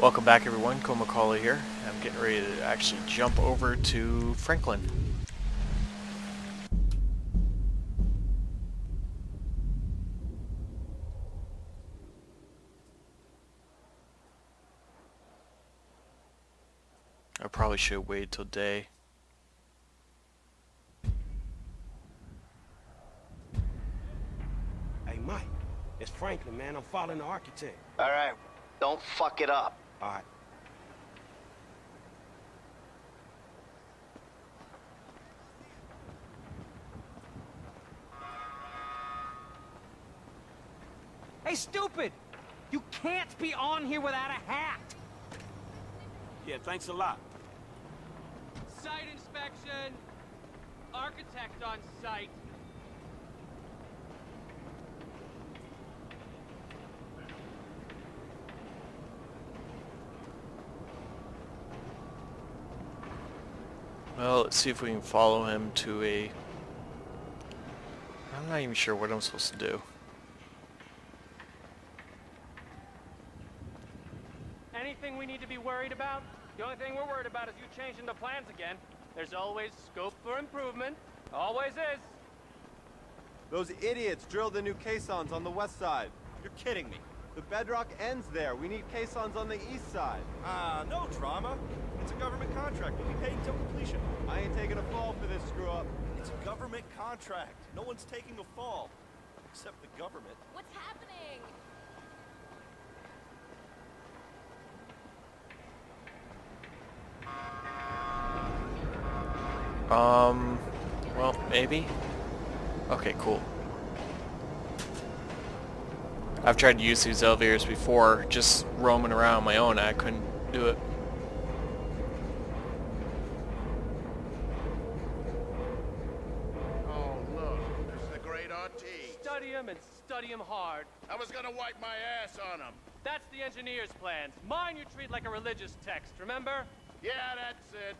Welcome back everyone, Komakala here. I'm getting ready to actually jump over to Franklin. I probably should wait till day. Hey, Mike, it's Franklin, man. I'm following the architect. All right, don't fuck it up. All right. Hey, stupid! You can't be on here without a hat! Yeah, thanks a lot. Site inspection. Architect on site. Well, let's see if we can follow him to a... I'm not even sure what I'm supposed to do. Anything we need to be worried about? The only thing we're worried about is you changing the plans again. There's always scope for improvement. Always is. Those idiots drilled the new caissons on the west side. You're kidding me. The bedrock ends there. We need caissons on the east side. No drama. It's a government contract. We'll be paid until completion. I ain't taking a fall for this screw-up. It's a government contract. No one's taking a fall. Except the government. What's happening? Well, maybe? Okay, cool. I've tried to use these elevators before, just roaming around on my own, I couldn't do it. Oh, look, there's the great RT. Study him and study him hard. I was gonna wipe my ass on him. That's the engineer's plans. Mine you treat like a religious text, remember? Yeah, that's it.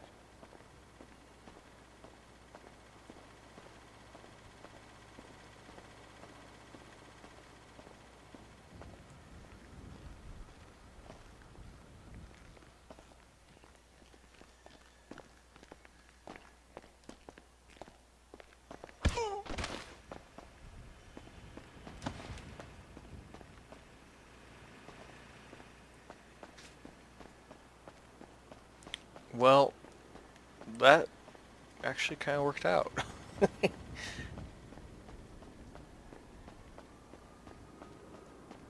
Well, that actually kind of worked out.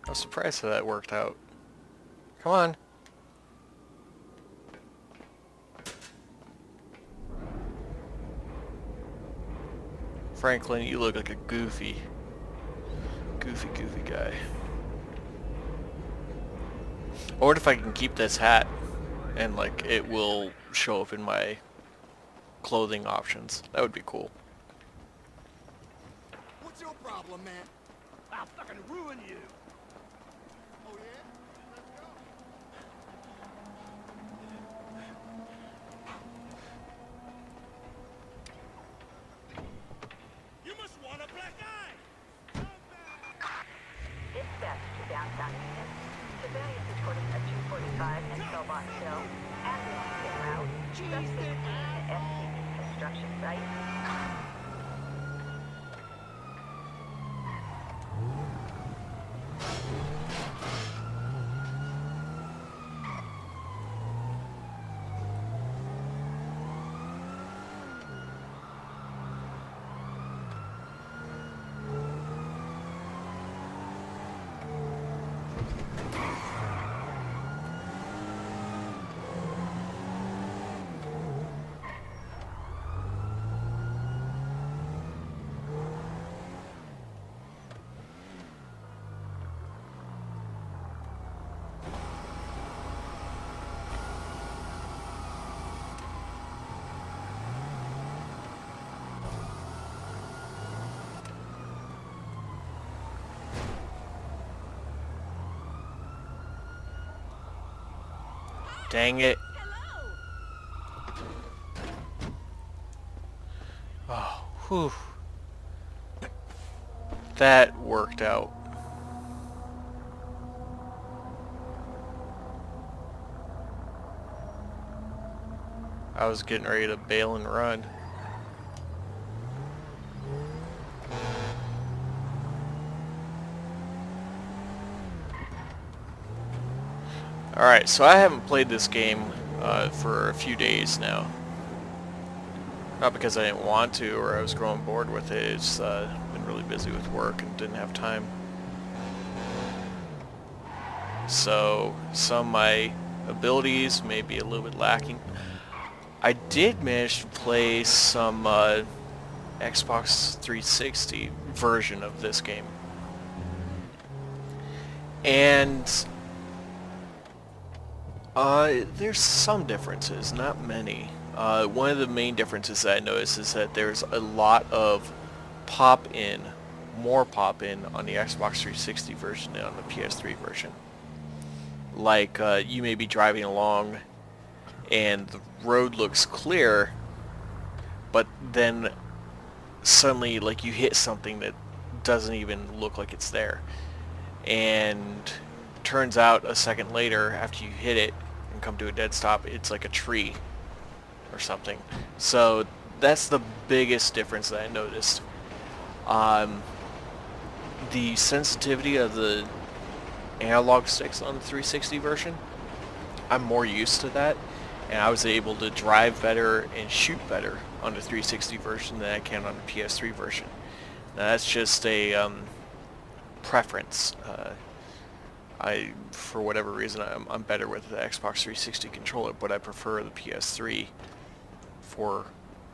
I'm surprised that worked out. Come on. Franklin, you look like a goofy guy. I wonder if I can keep this hat and like it will show up in my clothing options. That would be cool. What's your problem, man? I'll fucking ruin you. Oh, yeah? Let's go. You must want a black eye. Dispatch to downtown Union. Civilians reporting a 245 and Philbot Hill. Ambulance en route. Suspect seen at SCD construction site. Dang it. Oh, whew. That worked out. I was getting ready to bail and run. Alright, so I haven't played this game for a few days now. Not because I didn't want to or I was growing bored with it, it's been really busy with work and didn't have time. So some of my abilities may be a little bit lacking. I did manage to play some Xbox 360 version of this game. And there's some differences, not many. One of the main differences that I noticed is that there's a lot of pop-in, more pop-in on the Xbox 360 version than on the PS3 version. Like, you may be driving along and the road looks clear, but then suddenly, like, you hit something that doesn't even look like it's there. And turns out a second later, after you hit it and come to a dead stop, it's like a tree or something. So that's the biggest difference that I noticed. The sensitivity of the analog sticks on the 360 version, I'm more used to that, and I was able to drive better and shoot better on the 360 version than I can on the PS3 version. Now that's just a preference. For whatever reason, I'm better with the Xbox 360 controller, but I prefer the PS3 for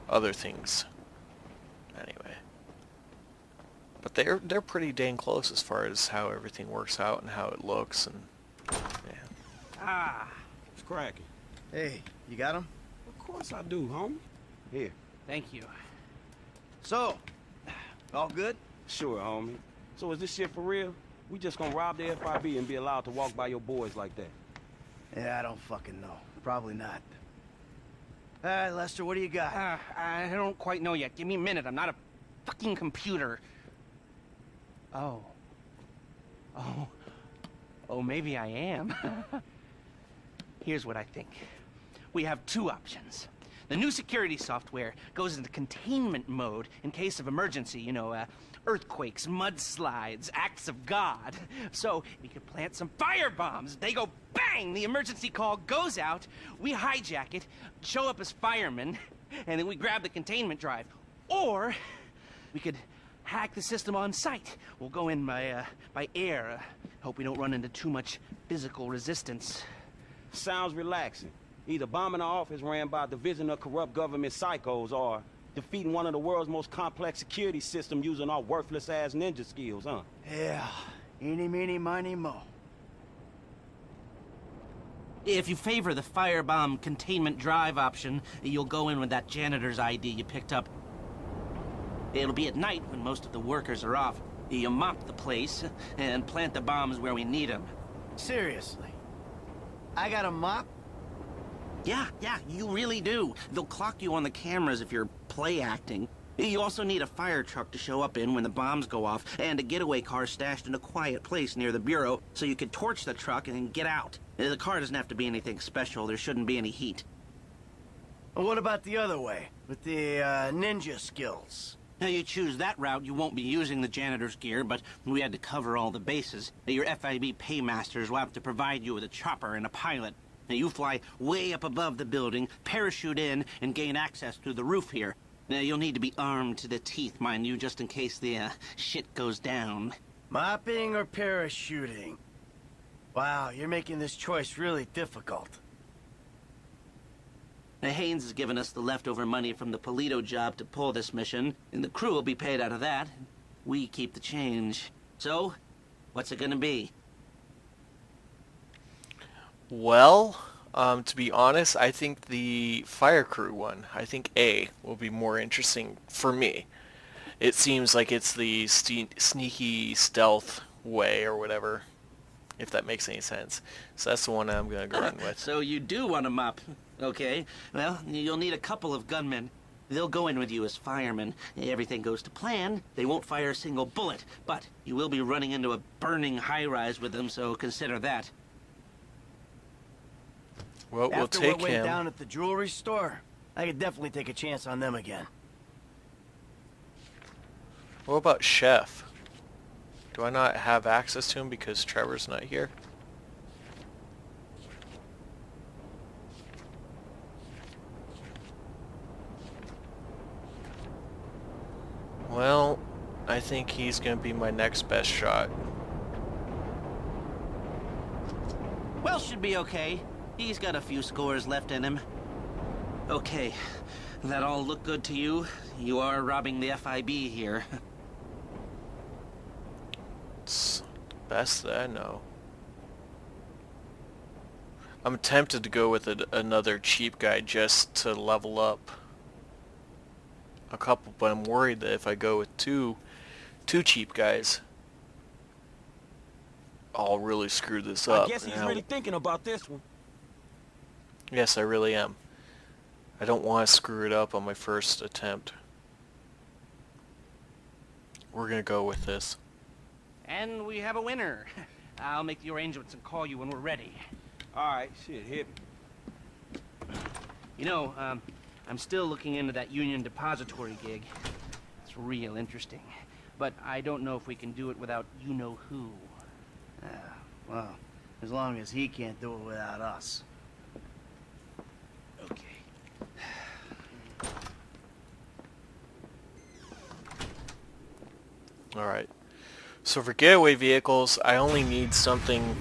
other things. Anyway, but they're pretty dang close as far as how everything works out and how it looks, and yeah. Ah, it's cracking. Hey, you got him? Of course I do, homie. Here. Thank you. So, all good? Sure, homie. So is this shit for real? We just gonna rob the FIB and be allowed to walk by your boys like that? Yeah, I don't fucking know. Probably not. All right, Lester, what do you got? I don't quite know yet. Give me a minute. I'm not a fucking computer. Oh. Oh, maybe I am. Here's what I think. We have two options. The new security software goes into containment mode in case of emergency, you know, earthquakes, mudslides, acts of God. So we could plant some fire bombs. They go bang! The emergency call goes out. We hijack it, show up as firemen, and then we grab the containment drive. Or we could hack the system on site. We'll go in by air. Hope we don't run into too much physical resistance. Sounds relaxing. Either bombing an office ran by a division of corrupt government psychos or defeating one of the world's most complex security systems using our worthless-ass ninja skills, huh? Yeah, eeny, meeny, miny, mo. If you favor the firebomb containment drive option, you'll go in with that janitor's ID you picked up. It'll be at night when most of the workers are off. You mop the place and plant the bombs where we need them. Seriously? I got a mop? Yeah, you really do. They'll clock you on the cameras if you're play acting. You also need a fire truck to show up in when the bombs go off, and a getaway car stashed in a quiet place near the bureau so you can torch the truck and then get out. The car doesn't have to be anything special. There shouldn't be any heat. Well, what about the other way, with the ninja skills? Now, you choose that route, you won't be using the janitor's gear, but we had to cover all the bases. Your FIB paymasters will have to provide you with a chopper and a pilot. Now, you fly way up above the building, parachute in, and gain access through the roof here. Now, you'll need to be armed to the teeth, mind you, just in case the, shit goes down. Mopping or parachuting? Wow, you're making this choice really difficult. Now, Haynes has given us the leftover money from the Polito job to pull this mission, and the crew will be paid out of that. We keep the change. So, what's it gonna be? Well, to be honest, I think the fire crew one, I think A, will be more interesting for me. It seems like it's the sneaky stealth way or whatever, if that makes any sense. So that's the one I'm going to go in with. So you do want to mop. Okay. Well, you'll need a couple of gunmen. They'll go in with you as firemen. Everything goes to plan. They won't fire a single bullet, but you will be running into a burning high-rise with them, so consider that. Well, we'll After take what went him. down at the jewelry store, I could definitely take a chance on them again. What about Chef? Do I not have access to him because Trevor's not here? Well, I think he's going to be my next best shot. Welsh should be okay. He's got a few scores left in him. Okay, that all look good to you? You are robbing the FIB here. It's the best that I know. I'm tempted to go with another cheap guy just to level up a couple, but I'm worried that if I go with two cheap guys, I'll really screw this up. I guess he's really thinking about this one. Yes, I really am. I don't want to screw it up on my first attempt. We're gonna go with this. And we have a winner. I'll make the arrangements and call you when we're ready. Alright, shit, hit me. You know, I'm still looking into that Union Depository gig. It's real interesting. But I don't know if we can do it without you-know-who. Well, as long as he can't do it without us. Okay. Alright. So for getaway vehicles, I only need something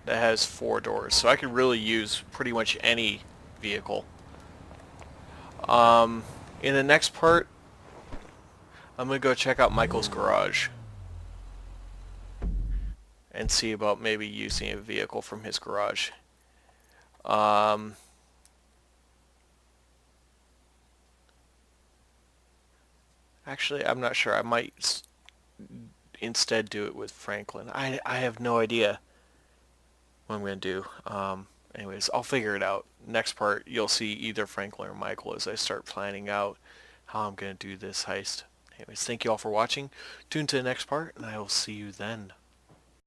that has 4 doors. So I could really use pretty much any vehicle. In the next part, I'm going to go check out Michael's garage and see about maybe using a vehicle from his garage. Actually, I'm not sure. I might instead do it with Franklin. I have no idea what I'm going to do. Anyways, I'll figure it out. Next part, you'll see either Franklin or Michael as I start planning out how I'm going to do this heist. Anyways, thank you all for watching. Tune to the next part, and I will see you then.